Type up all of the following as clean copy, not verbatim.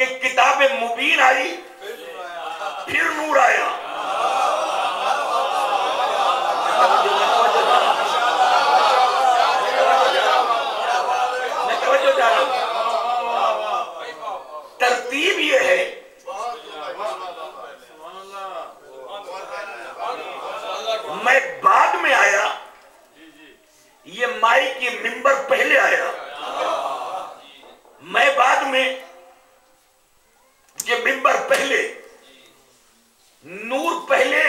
कि किताब मुबीन आई, फिर नूर आया। मैं तवज्जो जा रहा हूं, तरतीब ये है, मैं बाद में आया, ये माई की मिंबर पहले आया, मैं बाद में, ये मिंबर पहले, नूर पहले,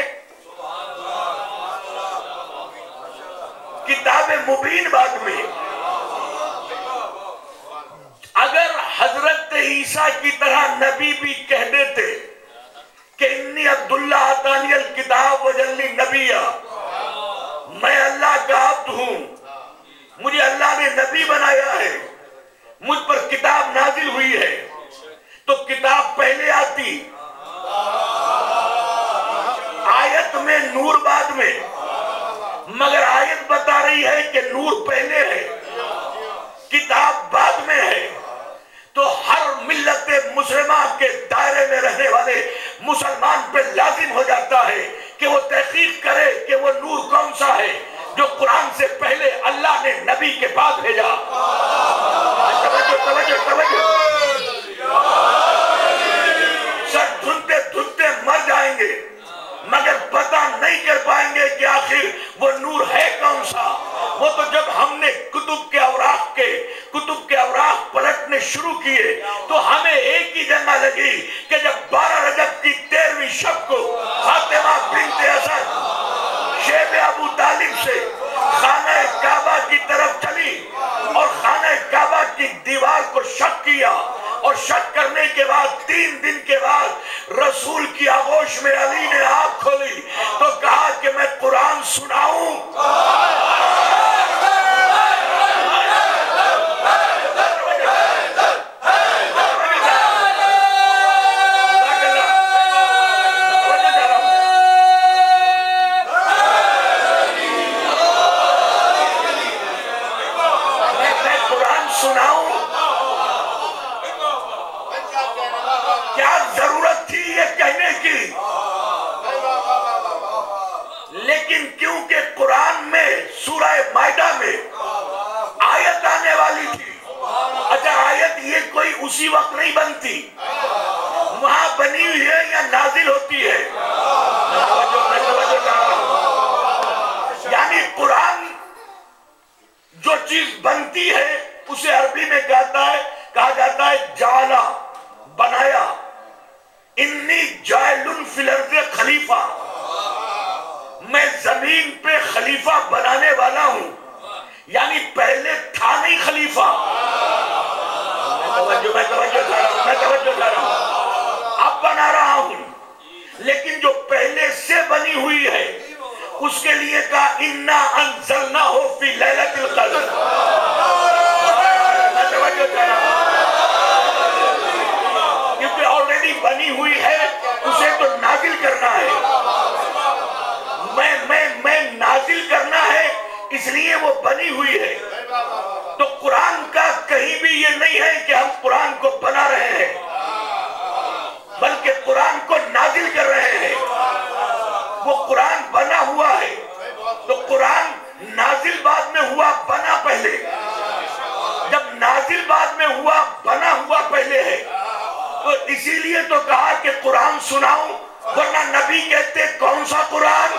किताब मुबीन बाद में। अगर हजरत ईसा की तरह नबी भी कह देते कि इन्नी अब्दुल्ला आतानियल किताब वजल्ली नबिया, मैं अल्लाह का अब्द हूं, मुझे अल्लाह ने नबी बनाया है, मुझ पर किताब नाजिल हुई है, तो किताब पहले आती, आयत में नूर बाद में। मगर आयत बता रही है कि नूर पहले है, किताब बाद में है। तो हर मिल्लत मुस्लिमा के दायरे में रहने वाले मुसलमान पे लाजिम हो जाता है कि वो तहकीक करे कि वो नूर कौन सा है जो कुरान से पहले अल्लाह ने नबी के पास भेजा। तवज्जो तवज्जो तवज्जो, सब धुनते धुनते मर जाएंगे मगर पता नहीं कर पाएंगे कि आखिर वो नूर है कौन सा। वो तो जब हमने कुतुब के अवराक पलटने शुरू किए तो हमें एक ही जगह लगी कि जब 12 रजब की 13वीं शब को फातिमा बिन्ते असद शेब अबू तालिब से खाने काबा की तरफ चली और खाने काबा की दीवार को शक किया, और शक करने के बाद 3 दिन के बाद रसूल की आगोश में अली ने आंख खोली तो कहा कि मैं कुरान सुनाऊं। क्या जरूरत थी ये कहने की? लेकिन क्योंकि कुरान में सूरह माइदा में आयत आने वाली थी। अच्छा, आयत ये कोई उसी वक्त नहीं बनती, वहां बनी हुई है या नाजिल होती है। यानी कुरान जो चीज बनती है उसे अरबी में कहा जाता है जाला, बनाया। इन्नी जायलुन फिल अर्ज़ खलीफा, मैं जमीन पे खलीफा बनाने वाला हूं। यानी पहले था नहीं खलीफा। मैं तवज्जो कर रहा हूं, अब बना रहा हूं। लेकिन जो पहले से बनी हुई है उसके लिए कहा इन्ना अंज़लनाहु फी लैलतिल क़द्र। मैं तवज्जो कर रहा हूं क्योंकि ऑलरेडी बनी हुई है, उसे तो नाजिल करना है। मैं नाजिल करना है, इसलिए वो बनी हुई है। तो कुरान का कहीं भी ये नहीं है कि हम कुरान को बना रहे हैं, बल्कि कुरान को नाजिल कर रहे हैं। वो कुरान बना हुआ है, तो कुरान नाजिल बाद में हुआ, बना पहले। जब नाजिल बाद में हुआ, बना हुआ पहले है, तो इसीलिए तो कहा कि कुरान सुनाऊं, वरना नबी कहते कौन सा कुरान।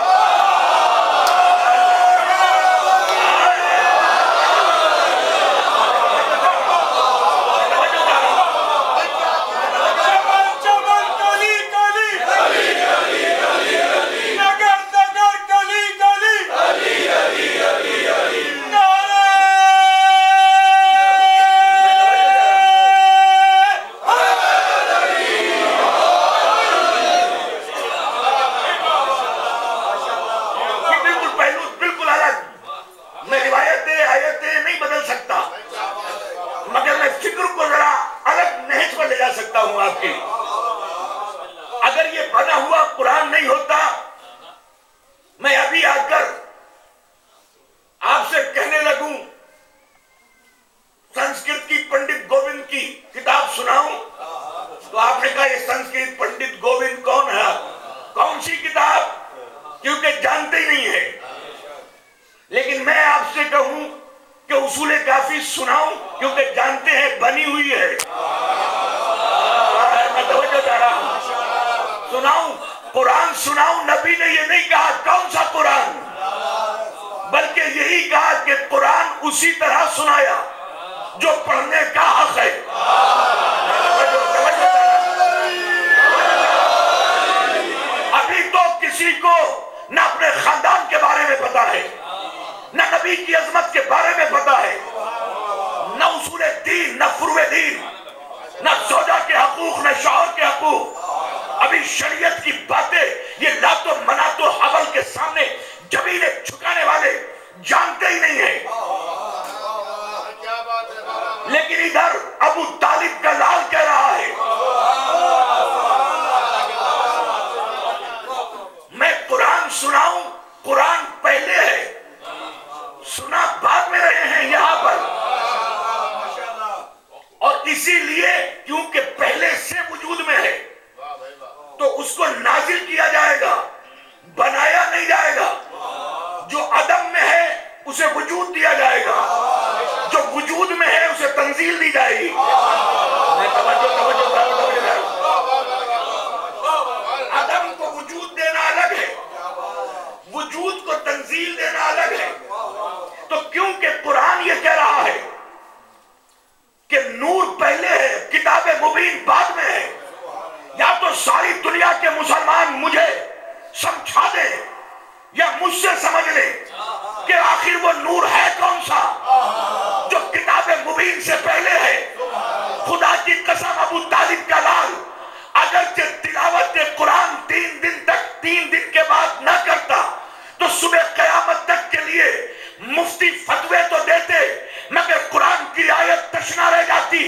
अगर ये बना हुआ कुरान नहीं होता, मैं अभी आकर आपसे कहने लगूं संस्कृत की पंडित गोविंद की किताब सुनाऊं, तो आपने कहा ये संस्कृत पंडित गोविंद कौन है? कौन सी किताब? क्योंकि जानते ही नहीं है। लेकिन मैं आपसे कहूं कि उसूले काफी सुनाऊं, क्योंकि जानते हैं बनी हुई है। मैं तवज्जो चाह रहा हूं, सुनाऊं, कुरान सुनाऊं। नबी ने ये नहीं कहा कौन सा कुरान, बल्कि यही कहा कि कुरान उसी तरह सुनाया जो पढ़ने का हक है। अभी तो किसी को न अपने खानदान के बारे में पता है, न नबी की अजमत के बारे में पता है, न उसूले दीन, न फुरुए दीन, न सौजा के हकूक, न शौहर के हकूक। अभी शरीयत की बातें ये लातो मनातो हवल के सामने जमीने झुकाने वाले जानते ही नहीं है। लेकिन इधर अबू तालिब का लाल कह रहा है मैं कुरान सुनाऊं। कुरान पहले है, सुना बाद में रहे हैं यहां पर। और इसीलिए क्योंकि पहले से वजूद में है तो उसको नाजिल किया जाएगा, बनाया नहीं जाएगा। जो अदम में है उसे वजूद दिया जाएगा, जो वजूद में है उसे तंजील दी जाएगी। अदम को वजूद देना अलग है, वजूद को तंजील देना अलग है। तो क्योंकि कुरान ये कह रहा है कि नूर पहले है, किताबे मुबीन बाद में है। या तो सारी दुनिया के मुसलमान मुझे समझा दे या मुझसे समझ ले कि आखिर वो नूर है कौन सा जो किताबे मुबीन से पहले है। खुदा की कसम अबू तालिब का लाल अगरचे तिलावत कुरान 3 दिन तक 3 दिन के बाद न करता तो सुबह कयामत तक के लिए मुफ्ती फतवे तो देते, मगर कुरान की आयत तशना रह जाती,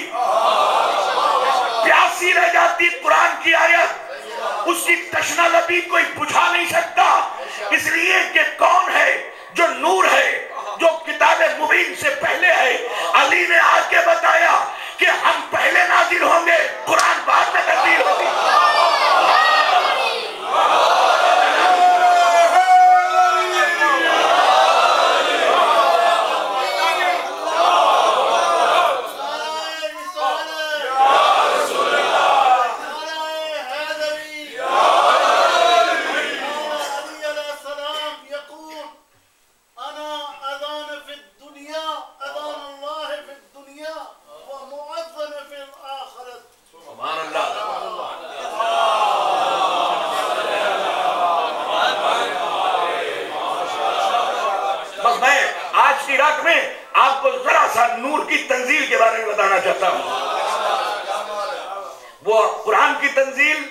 प्यासी रह जाती। कुरान की आयत उसकी तशना लबी कोई बुझा नहीं सकता, इसलिए कि कौन है जो नूर है, जो किताबे मुबीन से पहले है। अली ने आके बताया कि हम पहले नाजिल होंगे, कुरान बाद में नाजिल होगी। नूर की तंजील के बारे में बताना चाहता हूं। वो कुरान की तंजील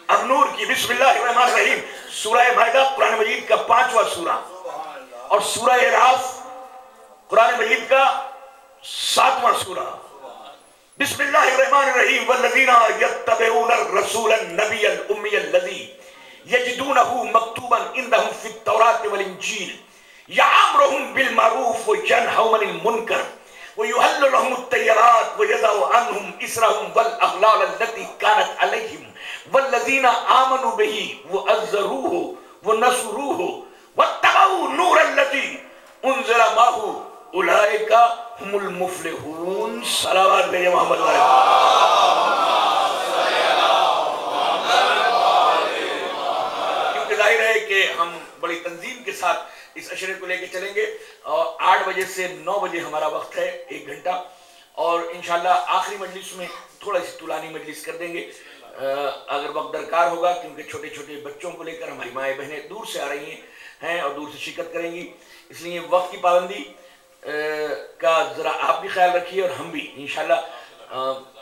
और नूर की। बिस्मिल्लाहिर्रहमानिर्रहीम। सूरह माइदा कुरान मजीद का 5वां सूरा और सूरह राफ कुरान मजीद का 7वां सूरा। बिस्मिल्लाहिर्रहमानिर्रहीम। वल्लज़ीना यत्तबिऊन रसूल नबियल उम्मियल लज़ी यजिदूनहु मक्तूबन इंदहुम फित तौरात वल इंजील यअमुरुहुम बिल मारूफ व यनहौना अनिल मुनकर व युहल्लु लहुम अत-तय्यबात व यदउ अन्हुम इसरहुम वल अगलाल अल्लती कानत अलैहिम वल्लज़ीना आमनू बिही व अज़्ज़रूहु व नसरूहु वत्तबऊ नूरल्लज़ी उनज़िला माहू उलाइका हुमुल मुफ्लिहून। सलावत भेजे मोहम्मद। क्योंकि जाहिर है कि हम बड़ी तंजीम के साथ इस अशरे को लेकर चलेंगे और 8 बजे से 9 बजे हमारा वक्त है, 1 घंटा। और इंशाल्लाह आखिरी मजलिस में थोड़ा सी तुलानी मजलिस कर देंगे अगर वक्त दरकार होगा, क्योंकि छोटे छोटे बच्चों को लेकर हमारी माएँ बहनें दूर से आ रही हैं और दूर से शिरकत करेंगी। इसलिए वक्त की पाबंदी का ज़रा आप भी ख्याल रखिए और हम भी इंशाल्लाह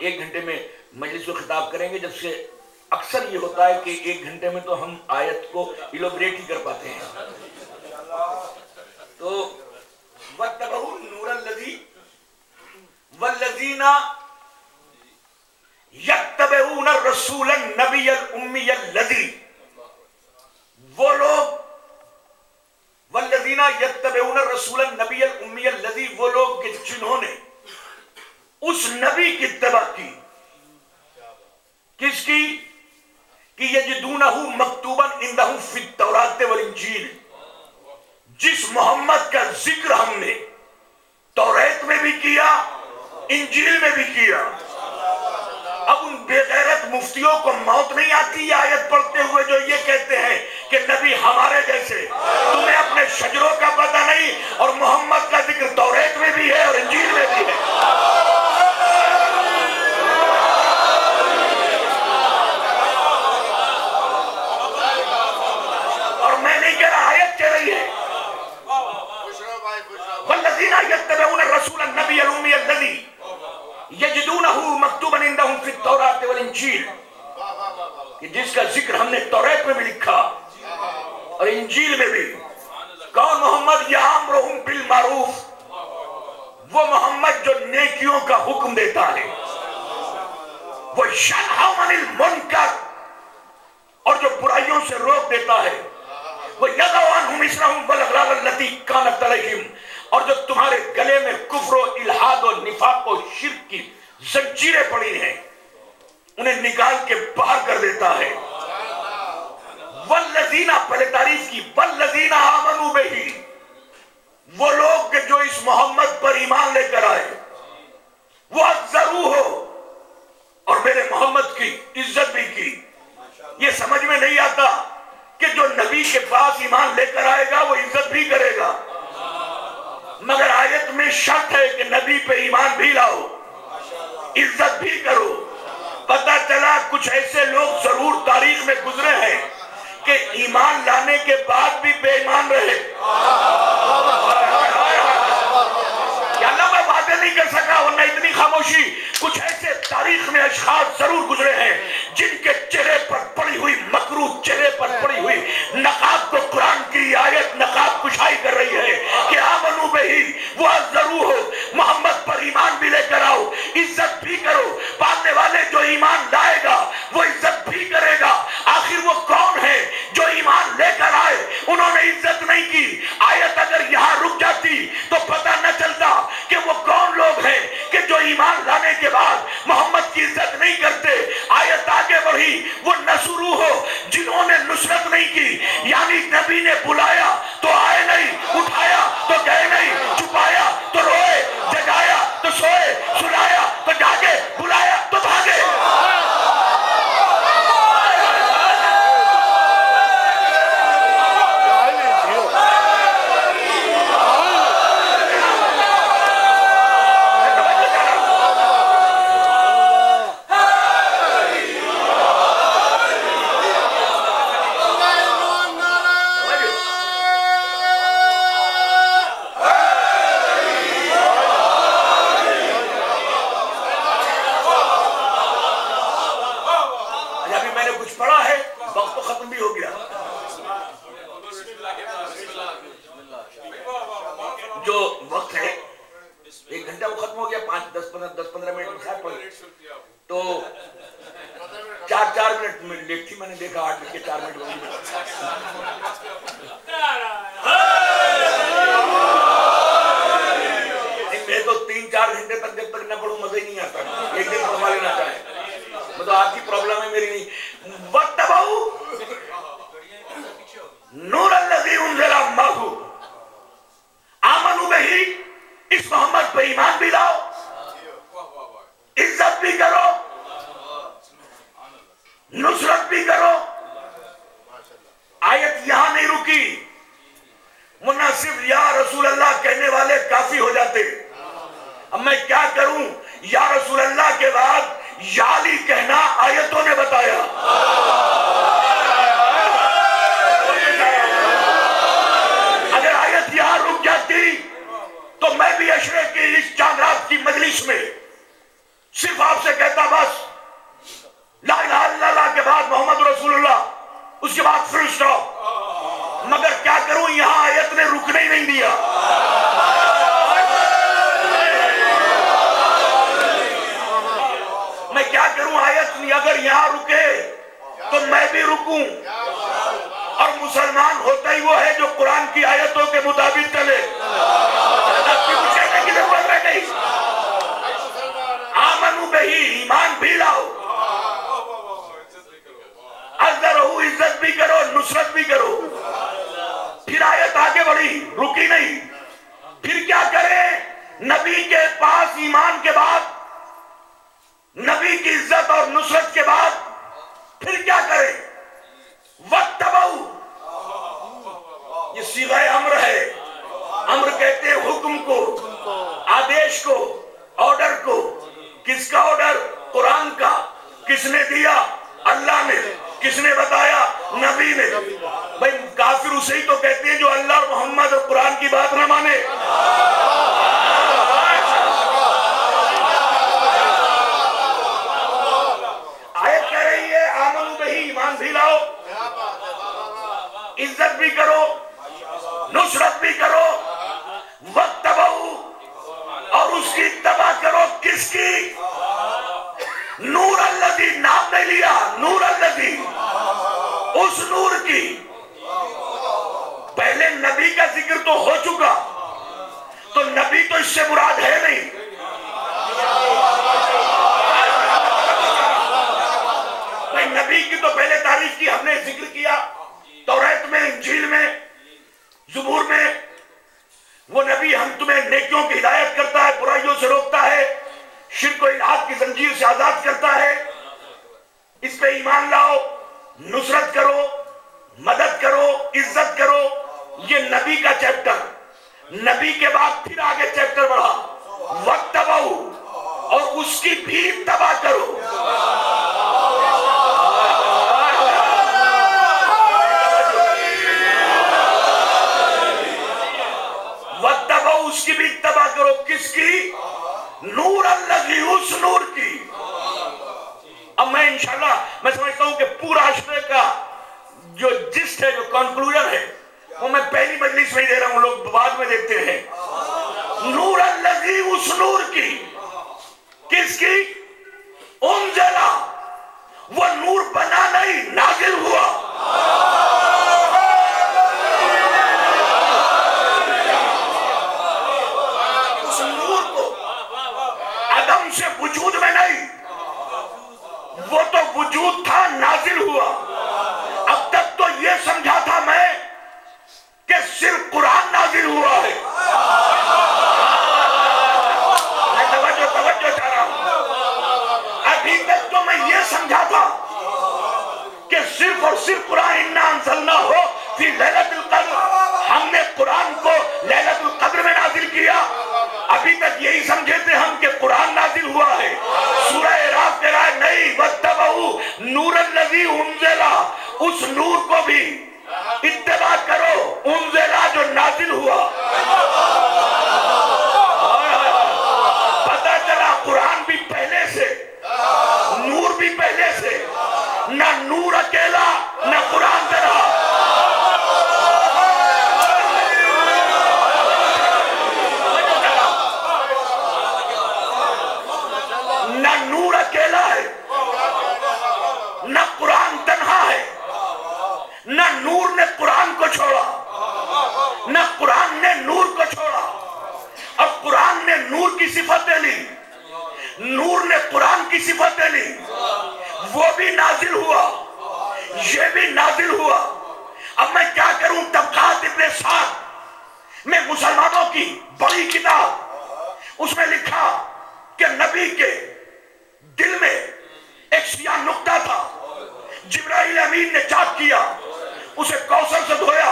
1 घंटे में मजलिस को खिताब करेंगे। जब से अक्सर ये होता है कि 1 घंटे में तो हम आयत को इलोबरेट ही कर पाते हैं। तो वत्तबऊ नूरल्लज़ी वल्लज़ीना यत्तबिऊन रसूल नबियल उम्मियल लज़ी, वो लोग वल्लज़ीना यत्तबिऊन रसूल नबियल उम्मियल लज़ी, वो लोग जिन्होंने उस नबी की इत्तिबा की किसकी? कि यजिदूनहु मक्तूबन इंदहुम फित तौरात वल इंजील, जिस मोहम्मद का जिक्र हमने तौरात में भी किया, इंजील में भी किया। अब उन बेगैरत मुफ्तियों को मौत नहीं आती ये आयत पढ़ते हुए जो ये कहते हैं कि नबी हमारे जैसे? तुम्हें अपने शजरों का पता नहीं, और मोहम्मद का जिक्र तौरात में भी है और इंजील में भी है। और मैं नहीं कह रहा, आयत कह रही है वल्लज़ीना यत्तबिऊन रसूल नबी उम्मी अल्लज़ी यजिदूनहु मक्तूबन इंदहुम फित तौरात वल इंजील, कि जिसका जिक्र हमने तौरात में भी लिखा और इंजील में भी। कौन मोहम्मद? यामुरुहुम बिल मारूफ, वो मोहम्मद जो नेकियों का हुक्म देता है, वो यनहा अनिल मुनकर, और जो बुराइयों से रोक देता है, वो यदअ अन्हुम इसरहुम वल अगलाल अल्लती कानत अलैहिम, और जो तुम्हारे गले में कुफ्र और इल्हाद और निफाक और शिर्क की जंजीरें पड़ी हैं, उन्हें निकाल के बाहर कर देता है। वल्लज़ीना, पहले तारीफ की, वल्लज़ीना आमनू बिही, वो लोग जो इस मोहम्मद पर ईमान लेकर आए, वो अज़्ज़रू हो और मेरे मोहम्मद की इज्जत भी की। ये समझ में नहीं आता कि जो नबी के पास ईमान लेकर आएगा वो इज्जत भी करेगा, मगर आयत में शर्त है कि नबी पे ईमान भी लाओ, इज्जत भी करो। पता चला कुछ ऐसे लोग जरूर तारीख में गुजरे हैं कि ईमान लाने के बाद भी बेईमान रहे। मैं वादे नहीं कर सका वरना इतनी खामोशी। कुछ ऐसे तारीख में अशखास जरूर गुजरे हैं जिनके चेहरे पर पड़ी हुई मकरूह, चेहरे पर पड़ी हुई नकाब को कुरान की आयत नकाब कुशाई कर रही है कि आमनू बिही, वो जरूर हो, मोहम्मद पर ईमान भी लेकर आओ, इज्जत भी करो। पालने वाले जो ईमान लाएगा वो इज्जत भी करेगा। आखिर वो कौन है जो ईमान लेकर आए, उन्होंने इज्जत नहीं की? आयत अगर यहां रुक जाती तो पता न चलता कि वो कौन लोग हैं कि जो ईमान लाने के बाद मोहम्मद की इज्जत नहीं करते। आयत आगे बढ़ी, वो नसरू हो जिन्होंने नुसरत नहीं की, यानी नबी ने बुलाया तो आए नहीं, उठाया तो गए नहीं, छुपाया तो रोए, जगाया तो सोए, सुलाया तो जागे, बुलाया तो भागे। तो 4 मिनट में लेट थी, मैंने देखा 8 बज के 4 मिनट मैं तो 3-4 घंटे तक जब तक न पढ़ूं मजा ही नहीं आता। एक दिन पढ़वा लेना चाहे, मैं तो आपकी प्रॉब्लम है, मेरी नहीं। वत्तबऊ नूर अल्लज़ी उनज़िला माहू, आमनू बिही, इस मोहम्मद पे ईमान भी लाओ, इज्जत भी करो, नुसरत भी करो। आयत यहां नहीं रुकी, मुन्ना सिर्फ या रसूल अल्लाह कहने वाले काफी हो जाते। अब मैं क्या करूं? या रसूल अल्लाह के बाद याली कहना आयतों ने बताया। अगर आयत यहां रुक जाती तो मैं भी अशरे की इस चांद रात की मजलिस में सिर्फ आपसे कहता बस ला इलाहा इल्लल्लाह के बाद मोहम्मद रसूलुल्लाह, उसके बाद फिर स्टॉप। मगर क्या करूं, यहां आयत ने रुकने ही नहीं दिया। मैं क्या करूं, आयत अगर यहां रुके तो मैं भी रुकूं। और मुसलमान होता ही वो है जो कुरान की आयतों के मुताबिक चले। आपकी कुछ कहने की जरूरत है नहीं। आमनू बिही, ईमान भी लाओ, नुसरत भी करो। फिर आयत आगे बढ़ी, रुकी नहीं। फिर क्या करें? नबी के पास ईमान के बाद, नबी की इज्जत और नुसरत के बाद फिर क्या करें? वत्तबऊ, ये सीगा अम्र है। अम्र कहते हैं हुक्म को, आदेश को, ऑर्डर को। किसका ऑर्डर? कुरान का। किसने दिया? अल्लाह ने। किसने बताया? नबी ने। भाई काफिर उसे ही तो कहते हैं जो अल्लाह, मोहम्मद और कुरान की बात ना माने। आयत कह रही है आमनू बिही, ईमान भी लाओ, इज्जत भी करो, नुसरत भी करो, वत्तबऊ, और उसकी इत्तबा करो। किसकी? नूर अल्लज़ी, नाम नहीं लिया, नूर अल्लज़ी, उस नूर की। पहले नबी का जिक्र तो हो चुका, तो नबी तो इससे मुराद है नहीं। भाई नबी की तो पहले तारीफ की हमने, जिक्र किया तौरात में, इंजील में, ज़बूर में। वो नबी हम तुम्हें नेकियों की हिदायत करता है, बुराइयों से रोकता है, शिर्क और इल्हाद की जंजीर से आजाद करता है। इस पे ईमान लाओ, नुसरत करो, मदद करो, इज्जत करो। ये नबी का चैप्टर। नबी के बाद फिर आगे चैप्टर बढ़ा, वत्तबऊ, और उसकी भी इत्तबा करो। वत्तबऊ, उसकी भी इत्तबा करो। किसकी? नूर अल्लज़ी, उस नूर की। अब मैं इंशाल्लाह, मैं समझता हूं कि पूरा अशरे का जो जिस्ट है, जो कंक्लूजन है, वो मैं पहली मजलिस में ही दे रहा हूं, लोग बाद में देखते हैं। नूर अल्लज़ी, उस नूर की। किसकी? उनजला, वो नूर बना नहीं, नाजिल हुआ। उस नूर को अदम से वजूद में नहीं, वो तो वजूद था, नाजिल हुआ। अब तक तो ये समझा था मैं कि सिर्फ कुरान नाजिल हुआ है। मैं तवज्जो चाह रहा हूं। अभी तक तो मैं ये समझा था कि सिर्फ और सिर्फ कुरान, इन्ना अंज़लना हो फी लैलतुल क़द्र, हमने कुरान को लैलतुल क़द्र में नाजिल किया। अभी तक यही समझे थे हम कि कुरान नाजिल हुआ है। सूरह रात कह रहा है नहीं, वत्तबऊ नूरल्लज़ी उनज़ला, उस नूर को भी इत्तबा करो, उनज़ला जो नाजिल हुआ। पता चला कुरान भी पहले से, नूर भी पहले से, ना नूर अकेला, ना कुरान तेरा। ना नूर अकेला है, ना कुरान तन्हा है। ना नूर ने कुरान को छोड़ा, ना कुरान ने नूर को छोड़ा। और कुरान ने नूर की सिफतें ली, नूर ने कुरान की सिफतें ली। वो भी नाजिल हुआ, ये भी नाजिल हुआ। अब मैं क्या करूं? तबक़ात इब्न साद में मुसलमानों की बड़ी किताब, उसमें लिखा कि नबी के दिल में एक सियाह नुक्ता था। जिब्राइल अमीन ने चाक किया, उसे कौसर से धोया,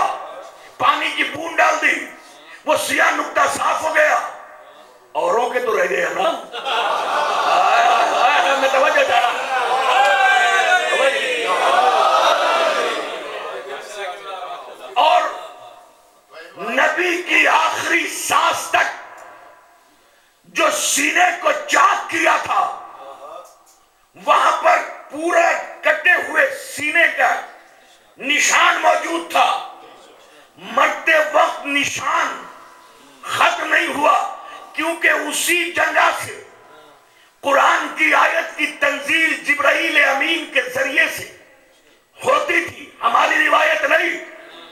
पानी की बूंद डाल दी, वो सियाह नुक्ता साफ हो गया। औरों के तो रह गए ना। मैं तवज्जो चाह रहा हूं। और नबी की आखिरी सांस तक जो सीने को चाक किया था, वहां पर पूरा कटे हुए सीने का निशान मौजूद था। मरते वक्त निशान खत्म नहीं हुआ, क्योंकि उसी जगह से कुरान की आयत की तंजील जिब्राइल अमीन के जरिए से होती थी। हमारी रिवायत नहीं,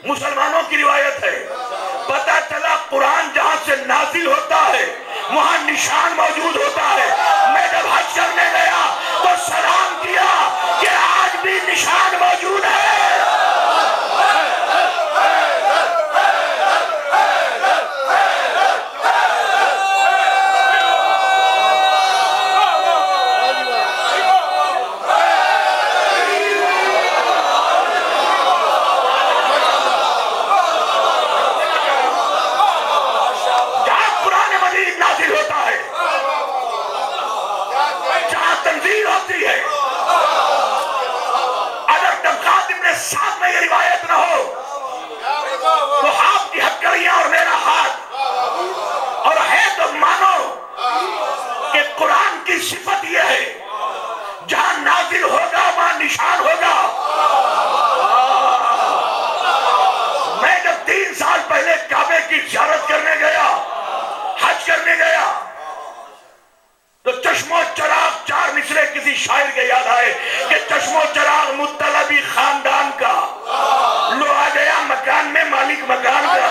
मुसलमानों की रिवायत है। पता चला कुरान जहां से नाजिल होता है, वहां निशान मौजूद होता है। मैं जब हज करने गया तो सलाम किया कि आज भी निशान मौजूद है। निशान होगा। मैं जब 3 साल पहले काबे की ज़ियारत करने गया, हज करने गया, तो चश्मो चराग 4 मिसरे किसी शायर के याद आए कि चश्मो चराग मुत्तलबी खानदान का, लो आ गया मकान में मालिक मकान का।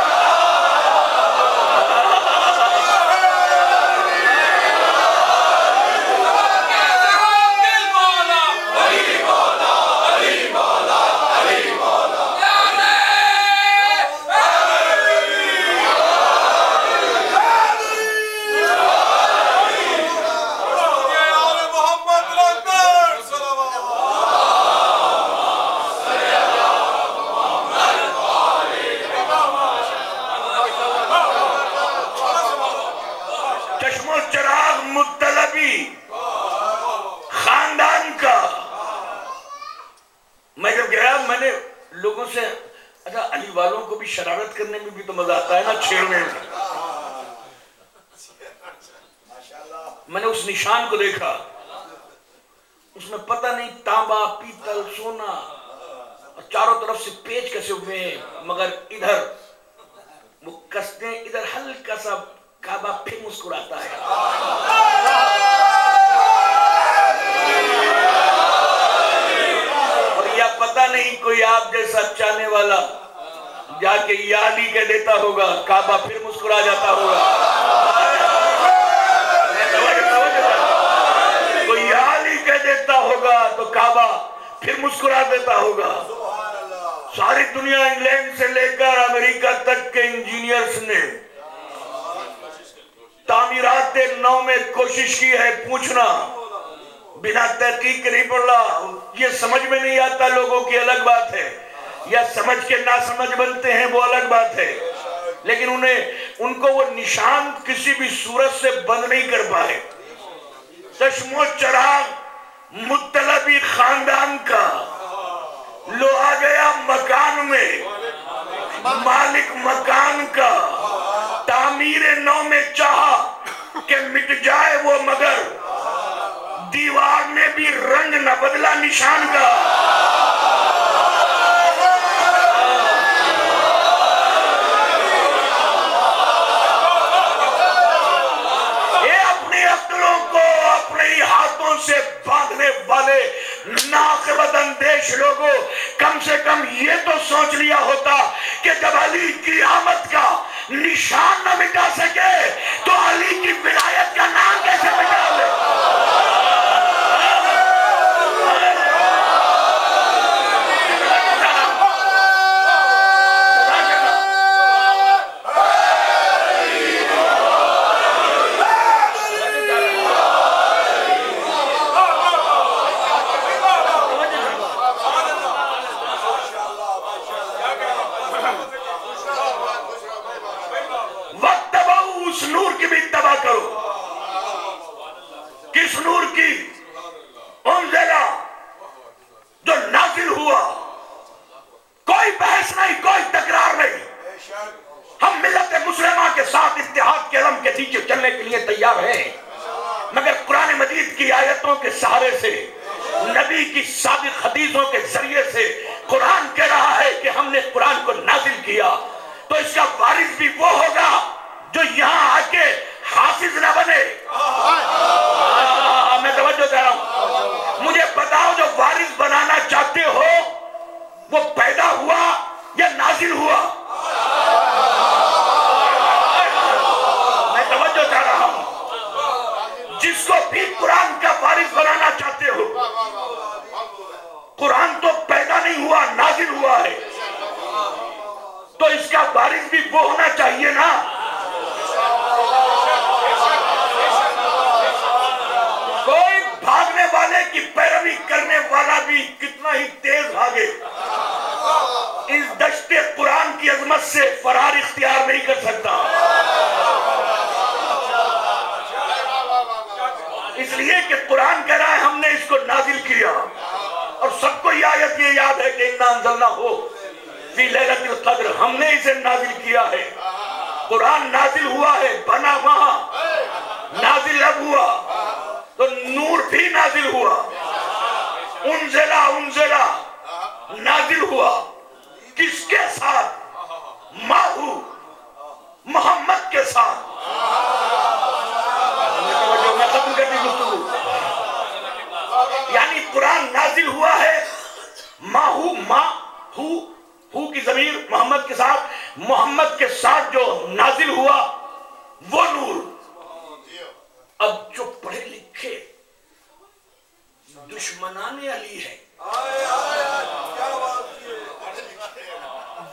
खानदान का। मैं जब गया, मैंने लोगों से, अच्छा अली वालों को भी शरारत करने में भी तो मजा आता है ना, छेड़ने में। मैंने उस निशान को देखा, उसमें पता नहीं तांबा पीतल सोना और चारों तरफ से पेच कसे हुए हैं, मगर इधर वो कसते, इधर हल्का सा काबा फिर मुस्कुराता है। और या पता नहीं कोई आप जैसा चाहने वाला जाके याली कह देता होगा, काबा फिर मुस्कुरा जाता होगा। कोई याली कह देता होगा तो काबा फिर मुस्कुरा देता होगा। सारी दुनिया, इंग्लैंड से लेकर अमेरिका तक के इंजीनियर्स ने तामीरात नौ में कोशिश की है पूछना, बिना तहकीक नहीं पड़ रहा। ये समझ में नहीं आता लोगों की अलग बात है, या समझ के ना समझ बनते हैं वो अलग बात है, लेकिन उनको वो निशान किसी भी सूरत से बंद नहीं कर पाए। चश्मो चराग मुत्तलबी खानदान का, लो आ गया मकान में मालिक मकान का। तामीर नौ में चाहा कि मिट जाए वो, मगर दीवार ने भी रंग न बदला निशान का। ये अपनी अक्लों को अपने ही हाथों से बांधने वाले नाक़िबत अंदेश लोगों, कम से कम ये तो सोच लिया होता कि जब अली की आमद का निशान न मिटा सके तो अली की विलायत का नाम कैसे मिटा ले। किस नूर की? उनज़ला जो नाज़िल हुआ। कोई बहस नहीं, कोई तकरार नहीं। हम मिल्लत मुस्लिमा के साथ इत्तेहाद के अलम के नीचे चलने के लिए तैयार हैं, मगर कुरान मजीद की आयतों के सहारे से, नबी की साबिक हदीसों के जरिए से कुरान कह रहा है कि हमने कुरान को नाजिल किया, तो इसका वारिस भी वो होगा जो यहाँ आके हाफिज ना बने। मैं तवज्जो कर रहा हूं, मुझे बताओ जो वारिस बनाना चाहते हो वो पैदा हुआ या नाजिल हुआ? मैं तवज्जो कर रहा हूं, जिसको भी कुरान का वारिस बनाना चाहते हो, कुरान तो पैदा नहीं हुआ, नाजिल हुआ है, तो इसका वारिस भी वो होना चाहिए ना। कोई भागने वाले की पैरवी करने वाला भी कितना ही तेज भागे, इस दश्ते कुरान की अजमत से फरार इख्तियार नहीं कर सकता। इसलिए कि कुरान कह रहा है हमने इसको नाजिल किया, और सबको ये आयत ये याद है कि इन्ना अंज़लना हो फी लैलतिल क़द्र, हमने इसे नाजिल किया है। कुरान नाजिल हुआ है, बना वहां, नाजिल अब हुआ, तो नूर भी नाजिल हुआ। उन उनज़ला उनज़ला नाजिल हुआ किसके साथ? माहू, मोहम्मद के साथ। मैं खत्म कर दी गुफ्तगू। यानी कुरान नाजिल हुआ है माहू, हू की ज़मीर मोहम्मद के साथ, मोहम्मद के साथ जो नाजिल हुआ वो नूर। अब जो पढ़े लिखे दुश्मनाने अली है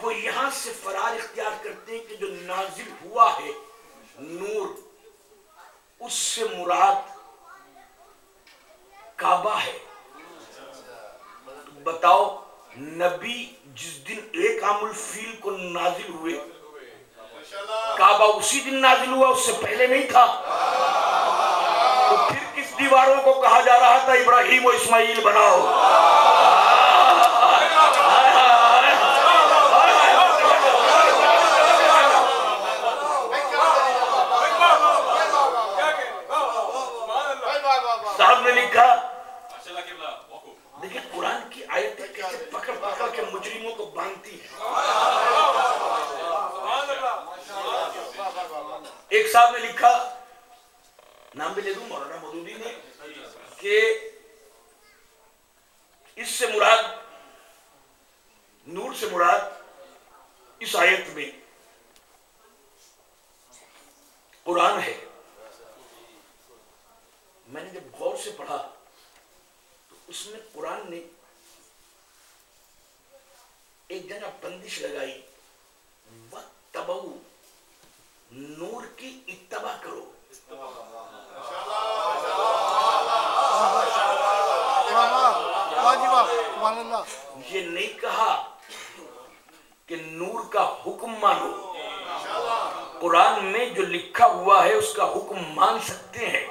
वो यहां से फरार इख्तियार करते हैं कि जो नाजिल हुआ है नूर, उससे मुराद काबा है। बताओ, नबी जिस दिन एक आमुल फील को नाजिल हुए, काबा उसी दिन नाजिल हुआ, उससे पहले नहीं था। तो फिर किस दीवारों को कहा जा रहा था इब्राहिम और इस्माइल बनाओ? साहब ने लिखा, देखिए कुरान की आयतें कैसे पकड़ पकड़ के मुजरिमों को बांधती है। एक साहब ने लिखा, नाम भी ले दूं, मौलाना मौदूदी ने, कि इससे मुराद, नूर से मुराद इस आयत में कुरान है। मैंने जब गौर से पढ़ा तो उसमें कुरान ने एक जगह बंदिश लगाई, वत्तबऊ, नूर की इत्तबा करो। ये नहीं कहा कि नूर का हुक्म मानो। कुरान में जो लिखा हुआ है उसका हुक्म मान सकते हैं,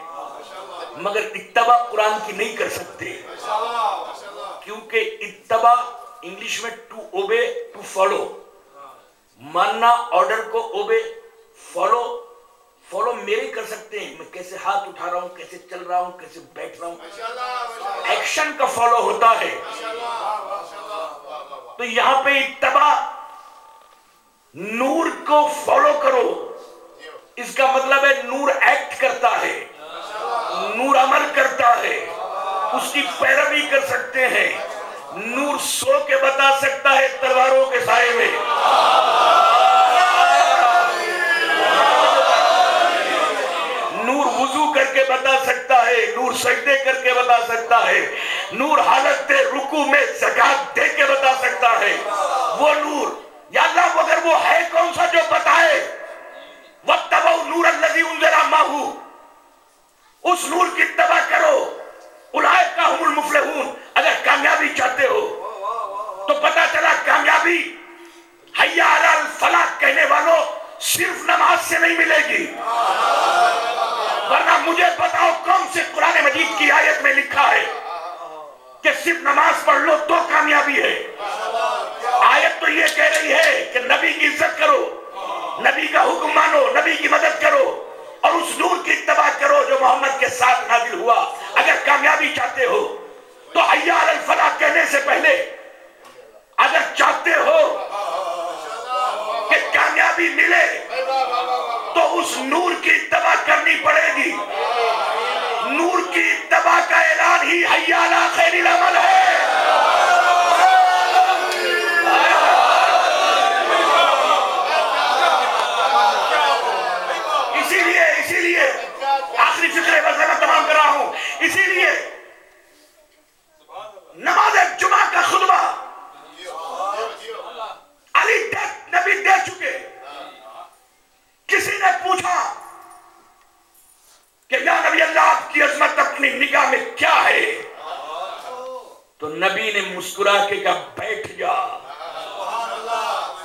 मगर इत्तबा कुरान की नहीं कर सकते, क्योंकि इत्तबा इंग्लिश में टू ओबे, टू फॉलो, मानना, ऑर्डर को ओबे, फॉलो। फॉलो मेरे कर सकते हैं, मैं कैसे हाथ उठा रहा हूं, कैसे चल रहा हूं, कैसे बैठ रहा हूं, एक्शन का फॉलो होता है। तो यहां पे इत्तबा, नूर को फॉलो करो, इसका मतलब है नूर एक्ट करता है, नूर अमल करता है, उसकी पैरवी कर सकते हैं। नूर सो के बता सकता है तलवारों के साए में, नूर वुजू करके बता सकता है, नूर सजदे करके बता सकता है, नूर हालत रुकू में ज़कात दे के बता सकता है। वो नूर, या अल्लाह मगर वो है कौन सा जो बताए? वत्तबऊ नूर अल्लज़ी उनज़ला माहू, उस नूर की इत्तबा करो। उलाइका हुमुल मुफ़लिहून, अगर कामयाबी चाहते हो तो पता चला कामयाबी हय्या अलल फलाह कहने वालों सिर्फ नमाज से नहीं मिलेगी। वरना मुझे बताओ कौन से कुरान मजीद की आयत में लिखा है कि सिर्फ नमाज पढ़ लो तो कामयाबी है? आयत तो ये कह रही है कि नबी की इज्जत करो, नबी का हुक्म मानो, नबी की मदद करो और उस नूर की इत्तबा करो जो मोहम्मद के साथ नाजिल हुआ। अगर कामयाबी चाहते हो तो हय्या अलल फलाह कहने से पहले अगर चाहते हो कि कामयाबी मिले तो उस नूर की इत्तबा करनी पड़ेगी। नूर की इत्तबा का ऐलान ही हय्या अला खैरिल अमल है। इसीलिए आखिरी फिक्रे बस मैं तमाम कर रहा हूं। इसीलिए नमाज जुमा का खुतबा अली नबी दे चुके। किसी ने पूछा कि या नबी अल्लाह की अजमत अपनी निगाह में क्या है, तो नबी ने मुस्कुरा के कहा बैठ जा,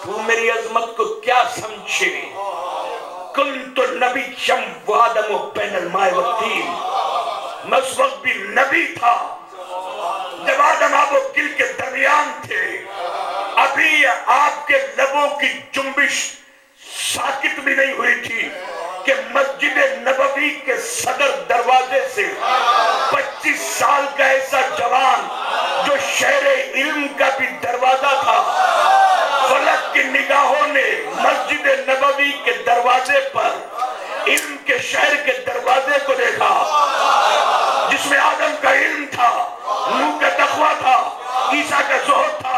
तू मेरी अजमत को क्या समझे। कुंतु नबी शम वादम बैनल माए वतीन, मैं उस वक्त भी नबी था जब आदम आबो गिल के दरमियान थे। अभी आपके लबों की जुम्बिश साकित भी नहीं हुई थी कि मस्जिद नबवी के सदर दरवाजे से 25 साल का ऐसा जवान जो दरवाजे पर, इल्म के शहर के दरवाजे को देखा जिसमें आदम का इल्म था, नूह का तकवा था, ईसा का ज़ुहद था,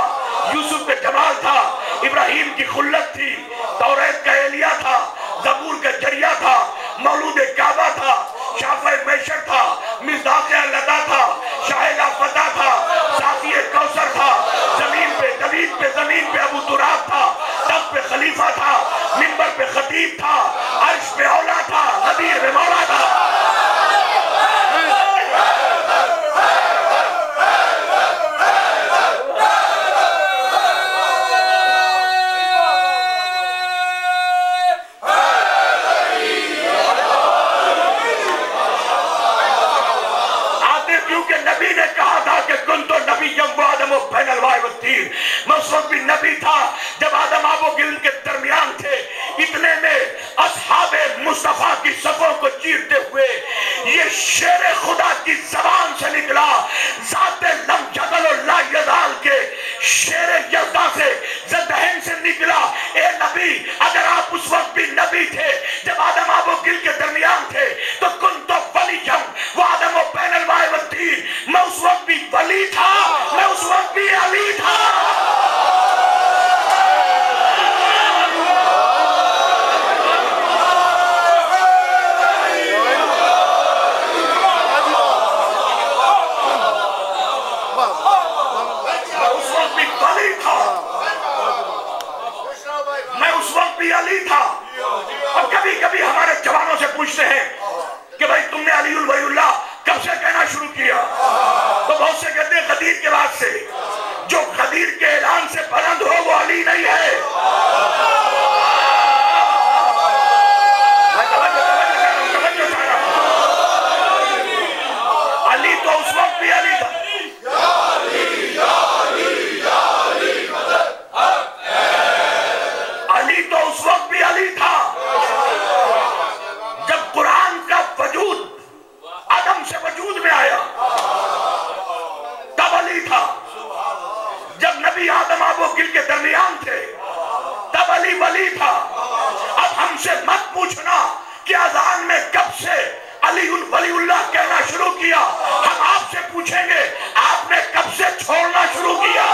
यूसुफ का जमाल था, इब्राहिम की खुल्लत थी, तौरात का एलिया था, ज़बूर का जरिया था, मौलूद काबा था, शाफ़े मैशर था, मिज़दाक़ लदा था, शाहिला फता था, साफ़ी कौसर था, जमीन पे अबू तुराब था, तख्त पे खलीफा था, मिंबर पे खतीब था, अर्श पे औला था, नबीर पे मौला था। नबी ने कहा था कि कुन तो नबी मैं उस वक्त भी नबी था जब आदम आबो गिल्म के दरमियान थे। इतने में असहाबे मुस्तफा की सफों को चीरते हुए ये शेर खुदा की जबान से निकला, जाते लम जदल और ला यदाल के शेर यज़दा से ज़दहन से निकला। ए नबी, अगर आप उस वक्त भी नबी थे जब आदम आबो गिल के दरमियान थे तो कुन तो वली जम वो आदम बैनल वायवतीन, मैं उस वक्त भी वली था, मैं उस वक्त भी अली था। अली था। और कभी कभी हमारे जवानों से पूछते हैं कि भाई तुमने अलीउल वलीउल्लाह कब से कहना शुरू किया, तो बहुत से कहते हैं खदीर के बाद से। जो खदीर के ऐलान से बुलंद हो वो अली नहीं है। अली तो उस वक्त भी अली था। अली तो उस वक्त भी अली था जब कुरान का वजूद आदम से वजूद में आया, तब अली था। जब नबी आदम आबो गिल के दरमियान थे तब अली वली था। अब हमसे मत पूछना कि अज़ान में कब से अलीउल वलीउल्लाह कहना शुरू किया। हम आपसे पूछेंगे आपने कब से छोड़ना शुरू किया।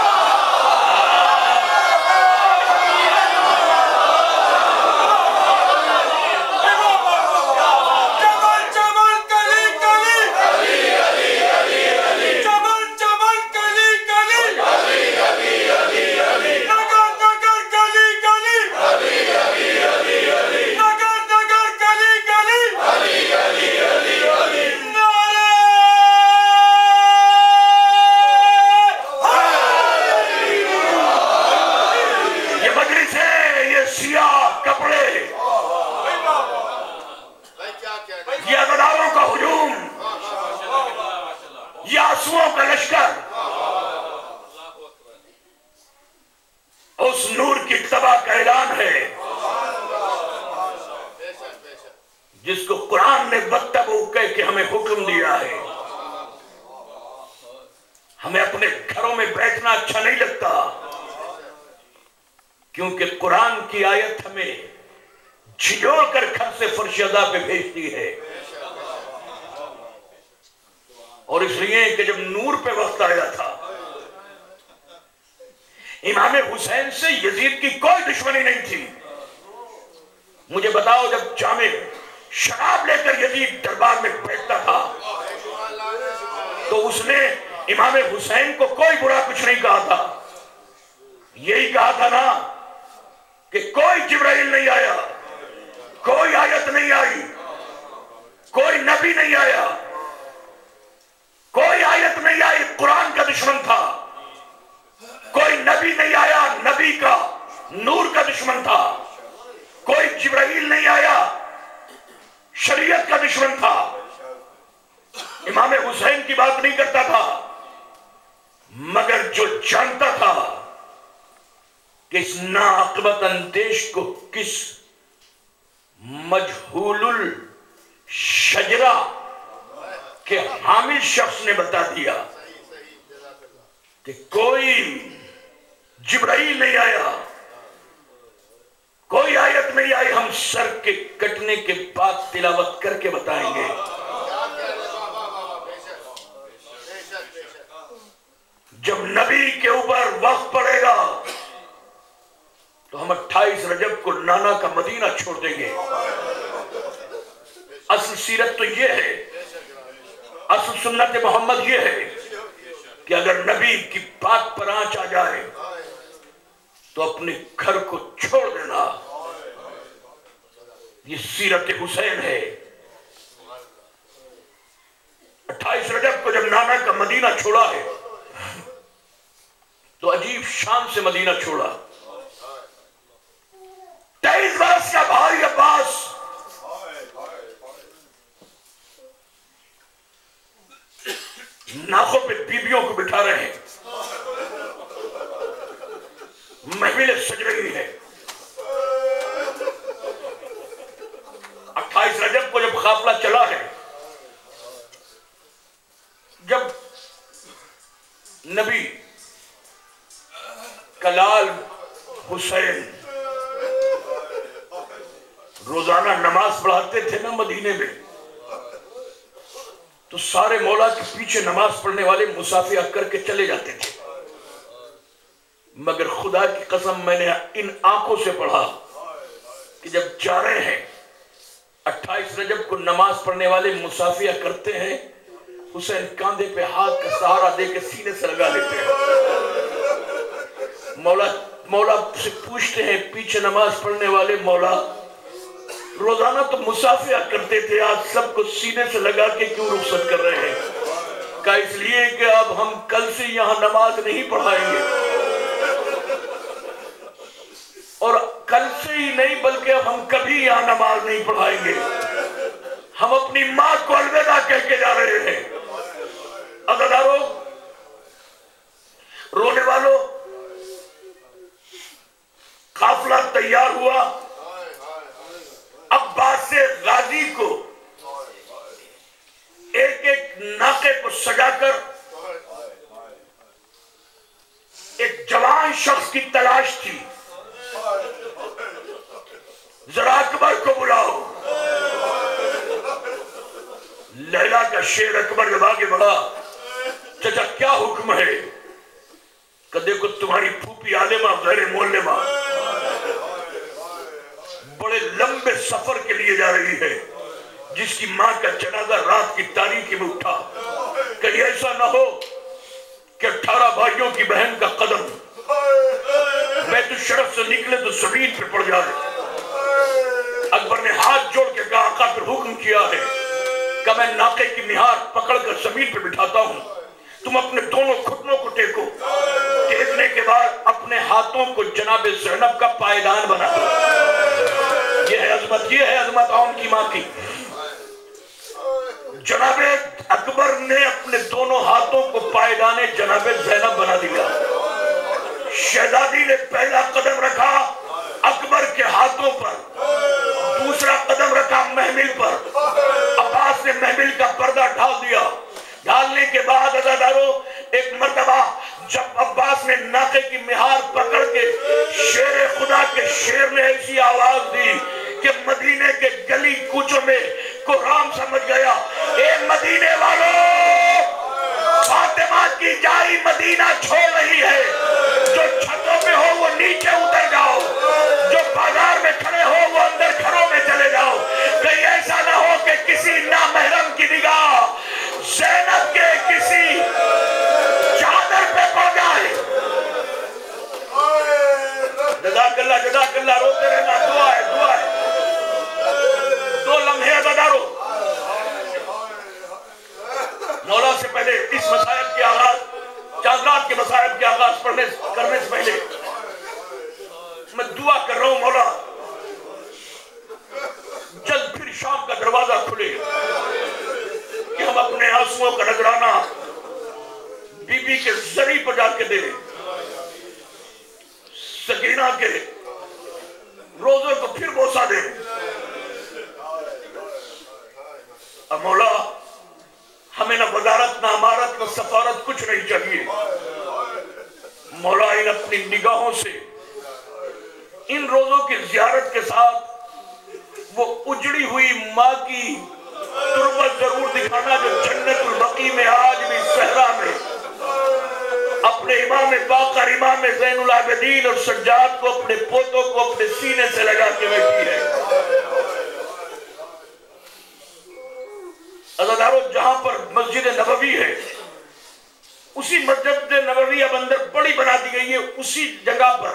का लश्कर उस नूर की तबाह का ऐलान है जिसको कुरान ने बत्तबू कह के हमें हुक्म दिया है। हमें अपने घरों में बैठना अच्छा नहीं लगता क्योंकि कुरान की आयत हमें झिझोड़ कर घर से फर्शदा पे भेजती है। और इसलिए कि जब नूर पे वक्त आया था, इमाम हुसैन से यजीद की कोई दुश्मनी नहीं थी। मुझे बताओ, जब जामे शराब लेकर यजीद दरबार में बैठता था तो उसने इमाम हुसैन को कोई बुरा कुछ नहीं कहा था। यही कहा था ना कि कोई जिब्राइल नहीं आया, कोई आयत नहीं आई, कोई नबी नहीं आया, कोई आयत नहीं आई, कुरान का दुश्मन था। कोई नबी नहीं आया, नबी का नूर का दुश्मन था। कोई जिब्राइल नहीं आया, शरीयत का दुश्मन था। इमाम हुसैन की बात नहीं करता था, मगर जो जानता था कि इस नाअक़बत अंदेश को किस मजहूलुल शजरा के हामिल शख्स ने बता दिया कि कोई जिब्राइल नहीं आया, कोई आयत नहीं आई, हम सर के कटने के बाद तिलावत करके बताएंगे। जब नबी के ऊपर वक्त पड़ेगा तो हम 28 रजब को नाना का मदीना छोड़ देंगे। असल सीरत तो यह है, असल सुन्नत मोहम्मद यह है कि अगर नबी की बात पर आंच आ जाए तो अपने घर को छोड़ देना। ये सीरत हुसैन है। 28 रजब को जब नाना का मदीना छोड़ा है तो अजीब शान से मदीना छोड़ा। 23 वर्ष का भाई अब्बास नाखों पे बीबियों को बिठा रहे हैं, महफिलें सज रही है। 28 रजब को जब काफिला चला है, जब नबी कलाल हुसैन रोजाना नमाज पढ़ाते थे ना मदीने में, तो सारे मौला के पीछे नमाज पढ़ने वाले मुसाफिर करके चले जाते थे। मगर खुदा की कसम मैंने इन आंखों से पढ़ा कि जब जा रहे हैं 28 रजब को नमाज पढ़ने वाले मुसाफिर करते हैं, हुसैन कांधे पे हाथ का सहारा देकर सीने से लगा लेते हैं। मौला से पूछते हैं, पीछे नमाज पढ़ने वाले मौला, रोजाना तो मुसाफिर करते थे, आज सबको सीने से लगा के क्यों रुखसत कर रहे हैं? का इसलिए कि अब हम कल से यहां नमाज नहीं पढ़ाएंगे, और कल से ही नहीं बल्कि अब हम कभी यहां नमाज नहीं पढ़ाएंगे। हम अपनी मां को अलविदा कह के जा रहे हैं। अज़ादारों, रोने वालों, काफिला तैयार हुआ। अब्बास से गाजी को एक एक नाके को सजाकर एक जवान शख्स की तलाश थी। जरा अकबर को बुलाओ। लैला का शेर अकबर जब आगे बढ़ा, चाचा क्या हुक्म है? देखो तुम्हारी फूफी आलिमा गैर मोल्लेमा बड़े लंबे सफर के लिए जा रही है, जिसकी मां का जनाजा रात की तारीकी में उठा। कहीं ऐसा ना हो कि 18 भाइयों की बहन का कदम मैं तो शरफ से निकले तो जमीन पे पड़ जाए। अकबर ने हाथ जोड़ के कहा, आका फिर हुक्म किया है कि मैं नाके की निहार पकड़कर जमीन पे बिठाता हूं, तुम अपने दोनों घुटनों को टेको। टेकने के बाद अपने हाथों को जनाबे ज़ैनब का पायदान बना दो। ये है अजमत उनकी मां की। जनाबे अकबर ने अपने दोनों हाथों को पायदाने जनाबे ज़ैनब बना दिया। शहजादी ने पहला कदम रखा अकबर के हाथों पर, दूसरा कदम रखा महमिल पर। अब्बास ने महमिल का पर्दा ढाल दिया। डालने के बाद अज़ादारों, एक मर्तबा जब अब्बास ने नाके की मिहार पकड़ के शेर खुदा के शेर ने ऐसी आवाज दी कि मदीने के गली कूचों में कुरान समझ गया। ए मदीने वालों, फातिमा की जाई मदीना छोड़ रही है। जो छतों पे हो वो नीचे उतर जाओ, जो बाजार में खड़े हो वो अंदर घरों में चले जाओ। कहीं ऐसा ना हो कि किसी नामहरम की निगाह ज़ैनब के किसी चादर पे पड़ जाए। जज़ाकल्लाह, रोते रहना, दुआ है। 2 लम्हे अज़ादारों, मौला से पहले इस मसायब के आगाज, चांदरात के मसायब के आगाज करने से पहले मैं दुआ कर रहा हूं, मौला जल्द फिर शाम का दरवाजा खुले कि हम अपने आंसुओं का नजराना बीबी के जरी पर जाके दे, सकीना के रोजों को फिर बोसा दे। अब मौला हमें ना वजारत, ना अमारत, ना सफारत कुछ नहीं चाहिए। मौला इन अपनी निगाहों से इन रोजों की जियारत के साथ वो उजड़ी हुई माँ की तुरबत जरूर दिखाना जो जन्नतुल बकी में आज भी सहरा में अपने इमाम बाकर इमाम ज़ैनुल आबिदीन और सज्जाद को अपने पोतों को अपने सीने से लगा के बैठी है। अज़ादारों, जहां पर मस्जिद नबवी है, उसी मस्जिद नबवी अब अंदर बड़ी बना दी गई है। उसी जगह पर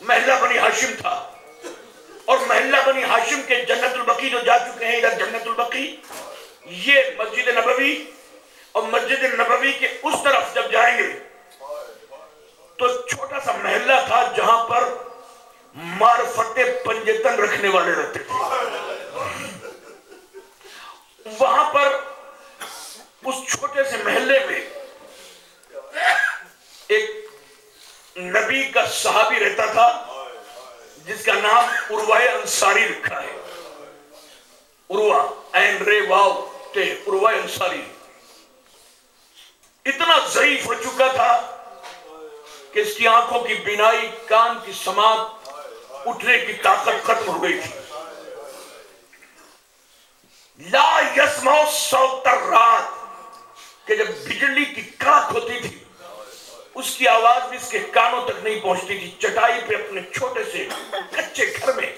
महल्ला बनी हाशिम था और महल्ला बनी हाशिम के जन्नतुल बकी जो जा चुके हैं इधर जन्नतुल बकी, ये मस्जिद नबवी और मस्जिद नबवी के उस तरफ जब जाएंगे तो छोटा सा महल्ला था जहां पर मारफते पंजेतन रखने वाले रहते थे। वहां पर उस छोटे से महल्ले में एक नबी का सहाबी रहता था जिसका नाम उर्वाए अंसारी लिखा है। उर्वा एन रे वाव ते उर्वाए अंसारी इतना ज़ईफ हो चुका था कि इसकी आंखों की बिनाई, कान की समात, उठने की ताकत खत्म हो गई थी। ला यस्माउ सौतर रात के जब बिजली की कड़क होती थी उसकी आवाज भी इसके कानों तक नहीं पहुंचती थी। चटाई पे अपने छोटे से कच्चे घर में